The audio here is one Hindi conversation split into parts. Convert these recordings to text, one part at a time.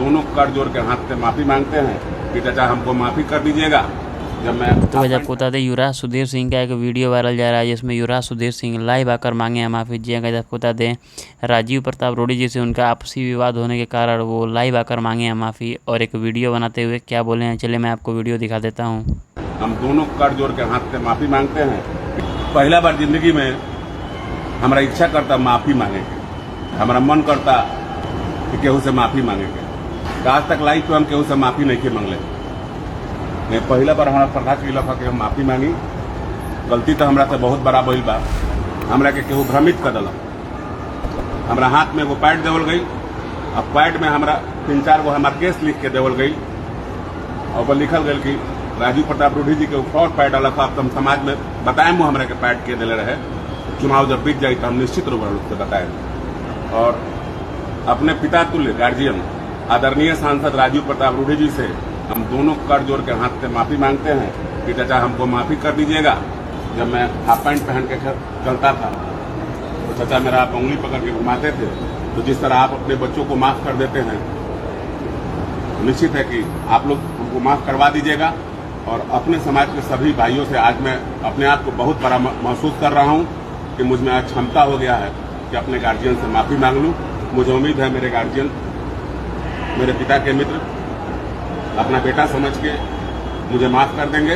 दोनों कर जोड़ के हाथ से माफ़ी मांगते हैं कि चाचा हमको माफ़ी कर दीजिएगा। जब मैं तो वैसे आपको बता दें, युवराज सुधीर सिंह का एक वीडियो वायरल जा रहा है जिसमें युवराज सुधीर सिंह लाइव आकर मांगे हैं माफ़ी। जी हाँ, आपको बता दें, राजीव प्रताप रूडी जी से उनका आपसी विवाद होने के कारण वो लाइव आकर मांगे हैं माफ़ी और एक वीडियो बनाते हुए क्या बोले हैं, चलिए मैं आपको वीडियो दिखा देता हूँ। हम दोनों कर जोड़ के हाथ से माफ़ी मांगते हैं। पहला बार जिंदगी में हमारा इच्छा करता माफ़ी मांगे के, हमारा मन करता कि केहू से माफ़ी मांगे के। आज तक लाइफ में हम केहू से माफ़ी नहीं के मांगले। पहला बार हमारा प्रकाश गिला के हम माफ़ी मांगी। गलती तो हमरा से बहुत बड़ा भइल बा। हमरा के केहू भ्रमित कर दिला। हमरा हाथ में एगो पैड देवल गई। अब पैड में हमरा 3-4 गो हमार केस लिख के देवल गई और लिखल गई कि राजीव प्रताप रूडी जी के फ्रॉड पैड अलग आप तुम समाज में बताए मुँह हमरा के पैड के दिले रहे। चुनाव जब बीत जाए तो हम निश्चित रूप से बताए। और अपने पिता तुल्य गार्जियन आदरणीय सांसद राजीव प्रताप रूडी जी से हम दोनों कर जोड़ के हाथ से माफ़ी मांगते हैं कि चाचा हमको माफ़ी कर दीजिएगा। जब मैं हाफ पैंट पहन के चलता था तो चाचा मेरा आप उंगली पकड़ के घुमाते थे। तो जिस तरह आप अपने बच्चों को माफ़ कर देते हैं, निश्चित है कि आप लोग उनको माफ़ करवा दीजिएगा। और अपने समाज के सभी भाइयों से आज मैं अपने आप को बहुत बड़ा महसूस कर रहा हूँ कि मुझ में आज क्षमता हो गया है कि अपने गार्जियन से माफ़ी मांग लूँ। मुझे उम्मीद है मेरे गार्जियन, मेरे पिता के मित्र अपना बेटा समझ के मुझे माफ़ कर देंगे।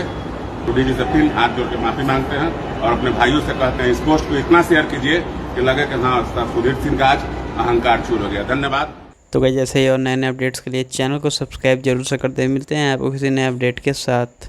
रूडी जी से फिर हाथ जोड़ के माफ़ी मांगते हैं और अपने भाइयों से कहते हैं इस पोस्ट को इतना शेयर कीजिए कि लगे कि हाँ सुधीर सिंह का आज अहंकार चूर हो गया। धन्यवाद। तो गाइस, जैसे ही और नए नए अपडेट्स के लिए चैनल को सब्सक्राइब जरूर से कर दें। मिलते हैं आपको किसी नए अपडेट के साथ।